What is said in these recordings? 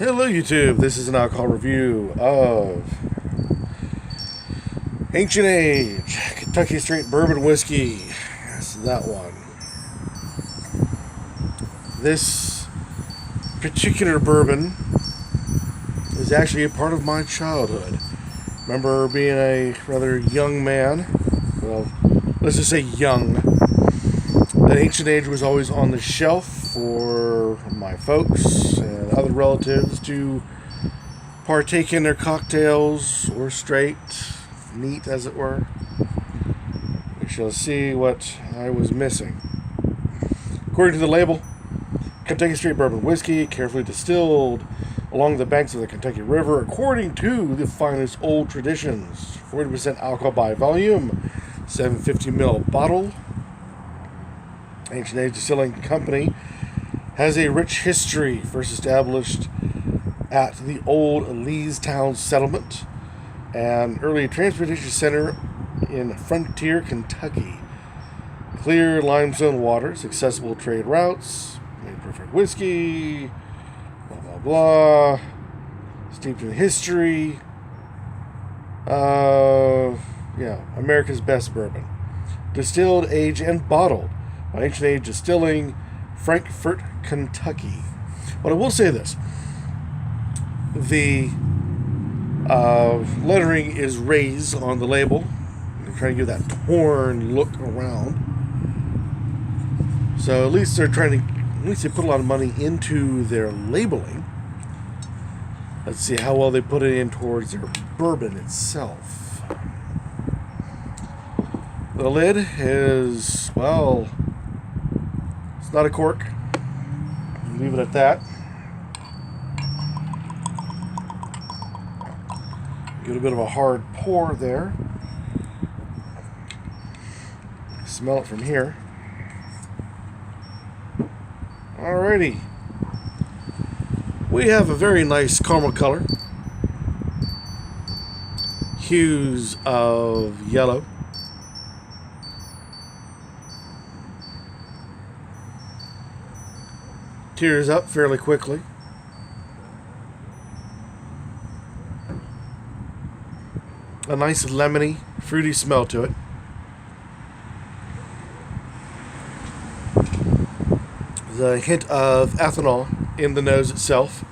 Hello YouTube, this is an alcohol review of Ancient Age, Kentucky Straight Bourbon Whiskey. Yes, that one. This particular bourbon is actually a part of my childhood. Remember being a rather young man, well, let's just say young, that Ancient Age was always on the shelf for my folks and other relatives to partake in their cocktails or straight, neat as it were. We shall see what I was missing. According to the label, Kentucky Straight Bourbon Whiskey, carefully distilled along the banks of the Kentucky River according to the finest old traditions. 40% alcohol by volume, 750 ml bottle. Ancient Age Distilling Company has a rich history, first established at the old Leestown settlement, an early transportation center in Frontier, Kentucky. Clear limestone waters, accessible trade routes, made perfect whiskey, blah blah blah, steeped in history. America's best bourbon. Distilled, aged, and bottled by Ancient Age Distilling, Frankfort, Kentucky. But I will say this. The lettering is raised on the label. They're trying to give that torn look around. So at least they put a lot of money into their labeling. Let's see how well they put it in towards their bourbon itself. The lid is, well, it's not a cork. Leave it at that. Get a bit of a hard pour there. Smell it from here. Alrighty. We have a very nice caramel color. Hues of yellow. Tears up fairly quickly. A nice lemony, fruity smell to it. There's a hint of ethanol in the nose itself.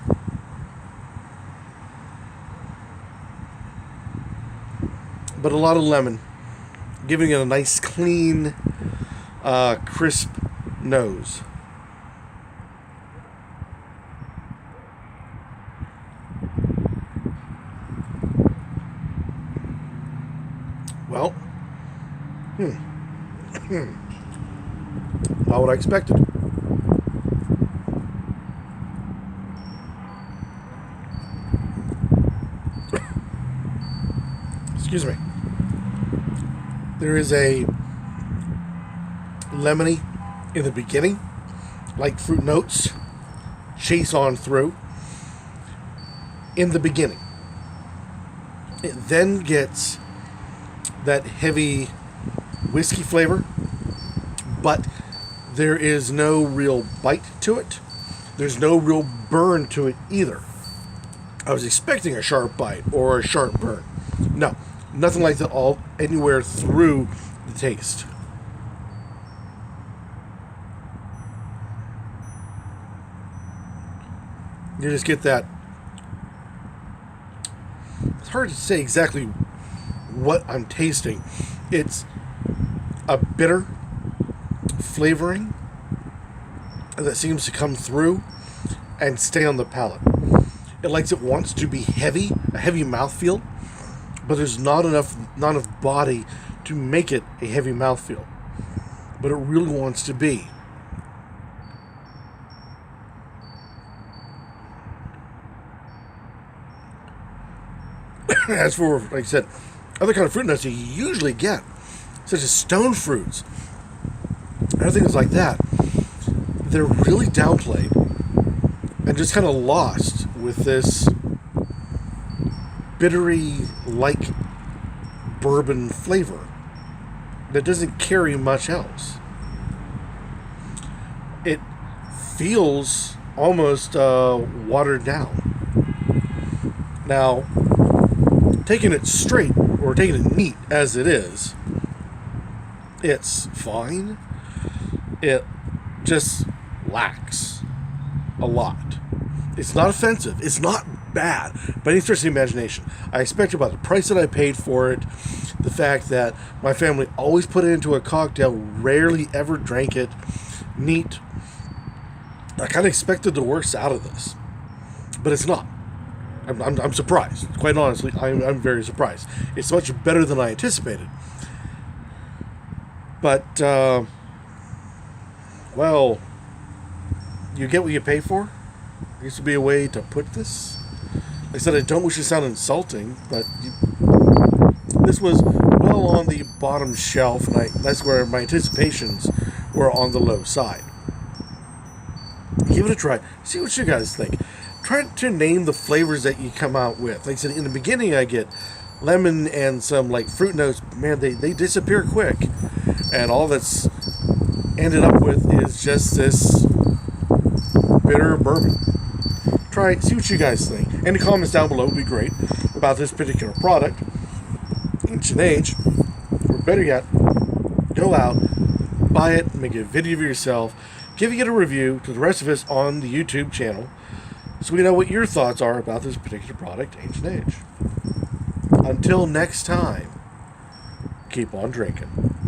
But a lot of lemon, giving it a nice, clean, crisp nose. Well, not what I expected. Excuse me. There is a lemony in the beginning, like fruit notes, chase on through in the beginning. It then gets that heavy whiskey flavor, but there is no real bite to it. There's no real burn to it either. I was expecting a sharp bite or a sharp burn. No, nothing like that all anywhere through the taste. You just get that. It's hard to say exactly what I'm tasting. It's a bitter flavoring that seems to come through and stay on the palate. It wants to be heavy, a heavy mouthfeel, but there's not enough body to make it a heavy mouthfeel. But it really wants to be. As for, like I said, other kind of fruit nuts you usually get, such as stone fruits, other things like that, they're really downplayed and just kind of lost with this bittery-like bourbon flavor that doesn't carry much else. It feels almost watered down. Now, taking it straight, or taking it neat as it is, it's fine. It just lacks a lot. It's not offensive. It's not bad by any stretch of the imagination. I expect about the price that I paid for it, the fact that my family always put it into a cocktail, rarely ever drank it, neat. I kind of expected the worst out of this, but it's not. I'm surprised. Quite honestly, I'm very surprised. It's much better than I anticipated. But, well, you get what you pay for. There used to be a way to put this. Like I said, I don't wish to sound insulting, but this was well on the bottom shelf, and that's where my anticipations were on the low side. Give it a try. See what you guys think. Try to name the flavors that you come out with. Like I said, in the beginning I get lemon and some like fruit notes. Man, they disappear quick. And all that's ended up with is just this bitter bourbon. Try, see what you guys think. Any comments down below would be great about this particular product. Ancient Age. Or better yet, go out, buy it, make a video of yourself, give it a review to the rest of us on the YouTube channel, so we know what your thoughts are about this particular product, Ancient Age. Until next time, keep on drinking.